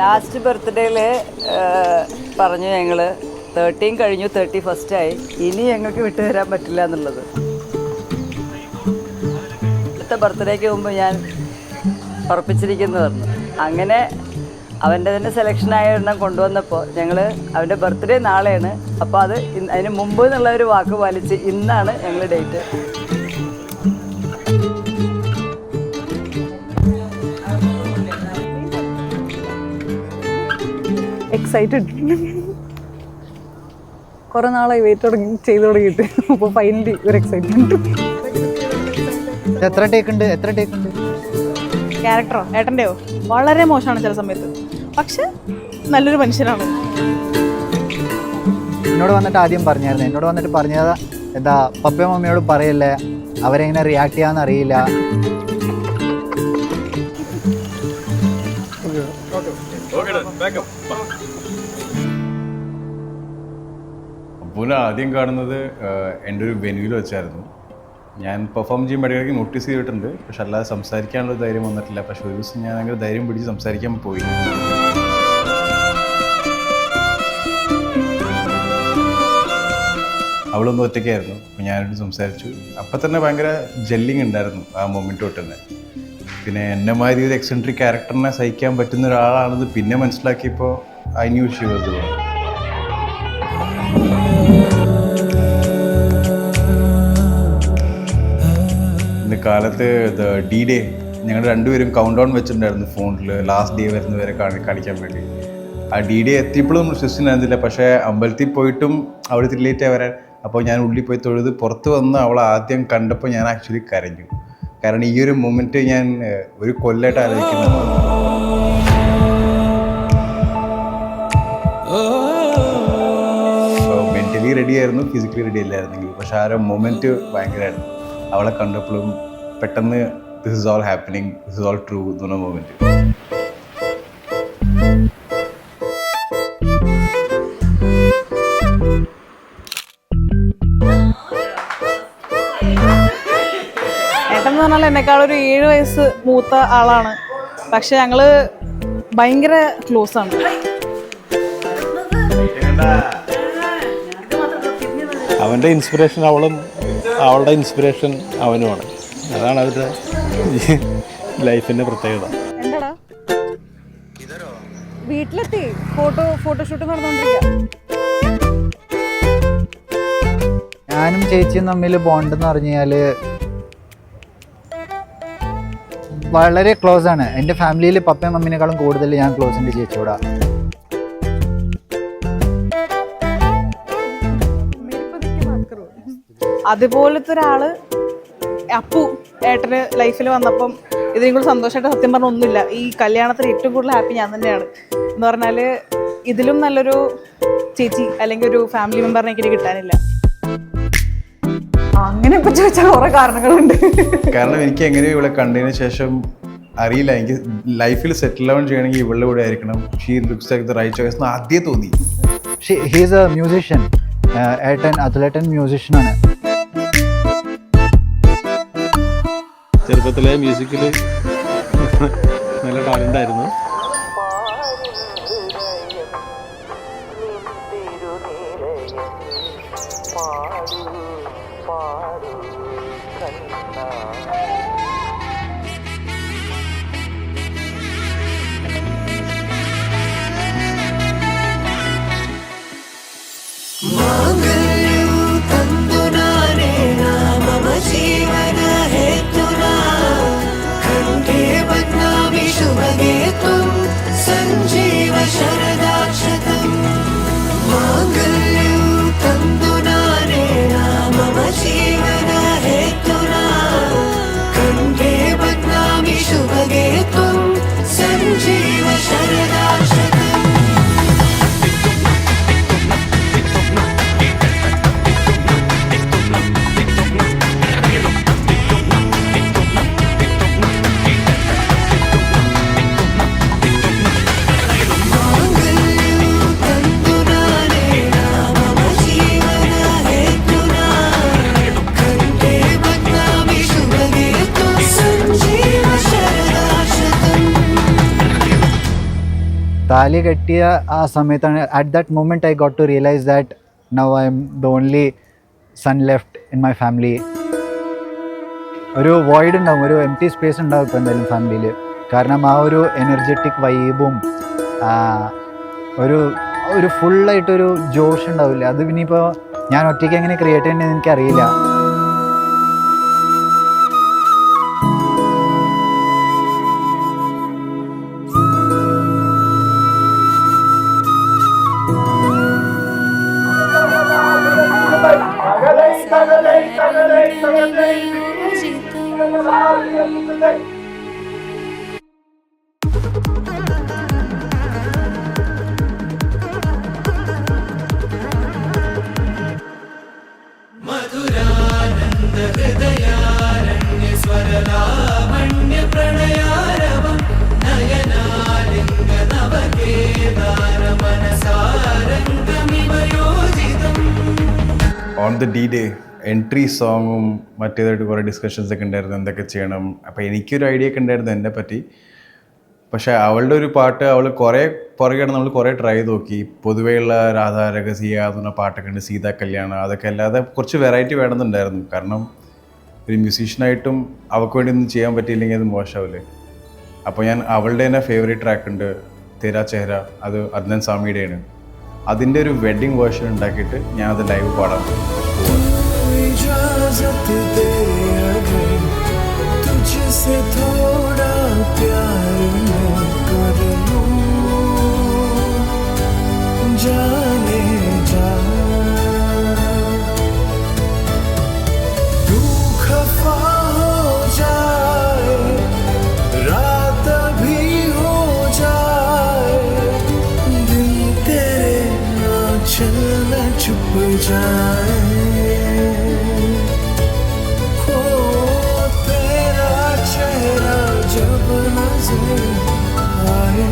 Last ബർത്ത്ഡേയിൽ പറഞ്ഞു ഞങ്ങൾ 13 കഴിഞ്ഞു 31 ആയി, ഇനി ഞങ്ങൾക്ക് വിട്ടുതരാൻ പറ്റില്ല എന്നുള്ളത്. അടുത്ത ബർത്ത്ഡേക്ക് മുമ്പ് ഞാൻ ഉറപ്പിച്ചിരിക്കുന്നു പറഞ്ഞു. അങ്ങനെ അവൻ്റെ തന്നെ സെലക്ഷനായ എണ്ണം കൊണ്ടുവന്നപ്പോൾ ഞങ്ങൾ അവൻ്റെ ബർത്ത്ഡേ നാളെയാണ്, അപ്പോൾ അത് അതിന് മുമ്പ് എന്നുള്ള ഒരു വാക്ക് പാലിച്ച് ഇന്നാണ് ഞങ്ങൾ ഡേറ്റ്. എക്സൈറ്റഡ്, കുറെ നാളായി വെയിറ്റ് ചെയ്ത് തുടങ്ങിയിട്ട്. അപ്പോൾ ഫൈനലി ഒരു എക്സൈറ്റ്മെന്റ്. എത്ര ടേക്ക് ഉണ്ട്? ക്യാരക്ടറോ ഏട്ടൻ്റെയോ വളരെ മോശമാണ് ചില സമയത്ത്, പക്ഷെ നല്ലൊരു മനുഷ്യനാണ്. എന്നോട് വന്നിട്ട് ആദ്യം പറഞ്ഞായിരുന്നു, എന്നോട് വന്നിട്ട് പറഞ്ഞത് എന്താ പപ്പയും മമ്മിയോട് പറയല്ലേ, അവരെങ്ങനെ റിയാക്ട് ചെയ്യാന്ന് അറിയില്ല. അപ്പൂനെ ആദ്യം കാണുന്നത് എൻ്റെ ഒരു വെന്യൂവിൽ വെച്ചായിരുന്നു. ഞാൻ പെർഫോം ചെയ്യുമ്പോൾ ഇടയ്ക്ക് നോട്ടീസ് ചെയ്തിട്ടുണ്ട്, പക്ഷെ അല്ലാതെ സംസാരിക്കാനുള്ള ധൈര്യം വന്നിട്ടില്ല. പക്ഷെ ഒരു ദിവസം ഞാൻ അങ്ങനെ ധൈര്യം പിടിച്ച് സംസാരിക്കാൻ പോയി. അവളൊന്നും ഒറ്റയ്ക്കായിരുന്നു, അപ്പോൾ ഞാനോട് സംസാരിച്ചു. അപ്പം തന്നെ ഭയങ്കര ജെല്ലിങ് ഉണ്ടായിരുന്നു ആ മൊമെൻറ്റ് തൊട്ട് തന്നെ. പിന്നെ എന്നെ മാതിരി ഒരു എക്സെൻട്രിക് ക്യാരക്ടറിനെ സഹിക്കാൻ പറ്റുന്ന ഒരാളാണെന്ന് പിന്നെ മനസ്സിലാക്കിയപ്പോൾ I knew she was the one. ഇന്ന് കാലത്ത് D-Day ഞങ്ങൾ രണ്ടുപേരും കൗണ്ട് ഡൗൺ വെച്ചിട്ടുണ്ടായിരുന്നു ഫോണിൽ, ലാസ്റ്റ് ഡേ വരുന്നവരെ കാണിക്കാൻ വേണ്ടി. ആ D-Day എത്തിയപ്പോഴും നമ്മൾ വിശ്വസിച്ചിട്ടുണ്ടായിരുന്നില്ല, പക്ഷേ അമ്പലത്തിൽ പോയിട്ടും അവിടെ തിരിലേറ്റ് വരാൻ. അപ്പോൾ ഞാൻ ഉള്ളിൽ പോയി തൊഴുത് പുറത്ത് വന്ന് അവൾ ആദ്യം കണ്ടപ്പോൾ ഞാൻ ആക്ച്വലി കരഞ്ഞു. കാരണം ഈ ഒരു മൊമെൻറ്റ് ഞാൻ ഒരു കൊല്ലമായിട്ട് ആലോചിക്കുന്നുണ്ട്. മെൻ്റലി റെഡി ആയിരുന്നു, ഫിസിക്കലി റെഡി അല്ലായിരുന്നെങ്കിൽ. പക്ഷെ ആ ഒരു മൊമെൻറ്റ് ഭയങ്കരമായിരുന്നു. അവളെ കണ്ടപ്പോഴും പെട്ടെന്ന് this is all happening, this is all true എന്ന മൊമെൻറ്റ്. ഏട്ടൻ എന്ന് പറഞ്ഞാൽ എന്നെക്കാളൊരു 7 വയസ്സ് മൂത്ത ആളാണ്, പക്ഷെ ഞങ്ങള് ഭയങ്കര ക്ലോസ് ആണ്. അവൻ്റെ ഇൻസ്പിറേഷൻ അവളും, അവളുടെ ഇൻസ്പിറേഷൻ അവനുമാണ്. അതാണ് അവരുടെ ലൈഫിൻ്റെ പ്രത്യേകത. എന്താടാ വീട്ടിലെത്തി ഫോട്ടോഷൂട്ട് നടന്നുകൊണ്ടിരിക്കുക. ഞാനും ചേച്ചിയും തമ്മിൽ ബോണ്ട് എന്ന് പറഞ്ഞു കഴിഞ്ഞാൽ വളരെ ക്ലോസ് ആണ്. എൻ്റെ ഫാമിലിയിൽ പപ്പയും മമ്മിനേക്കാളും കൂടുതൽ ഞാൻ ക്ലോസ് ഉണ്ട് ചേച്ചിയോടാ. അതുപോലത്തെ ഒരാള് അപ്പു ഏട്ടന് ലൈഫിൽ വന്നപ്പം ഇതിനും കൂടി സന്തോഷമായിട്ട് സത്യം പറഞ്ഞ ഒന്നുമില്ല. ഈ കല്യാണത്തിന് ഏറ്റവും കൂടുതൽ ഹാപ്പി ഞാൻ തന്നെയാണ്. എന്ന് പറഞ്ഞാൽ ഇതിലും നല്ലൊരു ചേച്ചി അല്ലെങ്കിൽ ഒരു ഫാമിലി മെമ്പറിനെ എനിക്ക് കിട്ടാനില്ല. അങ്ങനെ ഇപ്പൊ ചോദിച്ചാൽ കുറെ കാരണങ്ങളുണ്ട്. കാരണം എനിക്ക് എങ്ങനെയോ ഇവിടെ കണ്ടതിന് ശേഷം അറിയില്ല, എനിക്ക് ലൈഫിൽ സെറ്റിൽ ഡൗൺ ചെയ്യണമെങ്കിൽ ഇവളുടെ കൂടെ ആയിരിക്കണം. She looks like the right choice എന്ന് ആദ്യം തോന്നി. He is a musician. ഏട്ടൻ അതുലേട്ടൻ മ്യൂസിഷ്യനാണ്. ചെറുപ്പത്തിലെ മ്യൂസിക്കിൽ നല്ല ടാലൻ്റ് ആയിരുന്നു. താലി കെട്ടിയ ആ സമയത്താണ്, at that moment I got to realise that now I am the only son left in my family. ഒരു വോയിഡ് ഉണ്ടാവും, ഒരു എംപ്റ്റി സ്പേസ് ഉണ്ടാവും ഇപ്പോൾ എന്തായാലും ഫാമിലിയിൽ. കാരണം ആ ഒരു എനർജറ്റിക് വൈബും ഒരു ഫുള്ളായിട്ടൊരു ജോഷ് ഉണ്ടാവില്ല. അത് ഇനിയിപ്പോൾ ഞാൻ ഒറ്റയ്ക്ക് എങ്ങനെ ക്രിയേറ്റ് ചെയ്യണമെന്ന് എനിക്കറിയില്ല. On the D day entry സോങ്ങും മറ്റേതായിട്ട് കുറേ ഡിസ്കഷൻസ് ഒക്കെ ഉണ്ടായിരുന്നു, എന്തൊക്കെ ചെയ്യണം. അപ്പോൾ എനിക്കൊരു ഐഡിയ ഒക്കെ ഉണ്ടായിരുന്നു എന്നെ പറ്റി. പക്ഷേ അവളുടെ ഒരു പാട്ട് അവൾ കുറേ പുറകെയാണ്, നമ്മൾ കുറേ ട്രൈ നോക്കി. പൊതുവെയുള്ള രാധാ രഹസ്യ എന്ന പാട്ടൊക്കെ ഉണ്ട്, സീതാ കല്യാണം, അതൊക്കെ അല്ലാതെ കുറച്ച് വെറൈറ്റി വേണമെന്നുണ്ടായിരുന്നു. കാരണം ഒരു മ്യൂസീഷ്യനായിട്ടും അവൾക്ക് വേണ്ടി ഒന്നും ചെയ്യാൻ പറ്റിയില്ലെങ്കിൽ അത് മോശമാവില്ലേ. അപ്പോൾ ഞാൻ അവളുടെ തന്നെ ഫേവറേറ്റ് ട്രാക്ക് ഉണ്ട്, തെരാ ചെഹ്റ, അത് അദ്നൻ സാമിയുടെയാണ്. അതിൻ്റെ ഒരു വെഡ്ഡിങ് വേർഷൻ ഉണ്ടാക്കിയിട്ട് ഞാൻ അത് ലൈവ് പാടാൻ പോവാം. छुप जाए हो तेरा चेहरा जब नजर आए.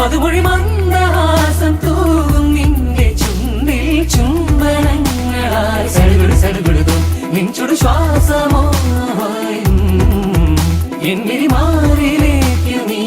മധുമൊഴി മന്ദഹാസം തൂകും നിന്റെ ചുണ്ടിൽ ചുംബനങ്ങളായി സടുകുടു സടുകുടുതും നിൻചുടു ശ്വാസമോ എന്നിരി മാറിലേക്ക് നീ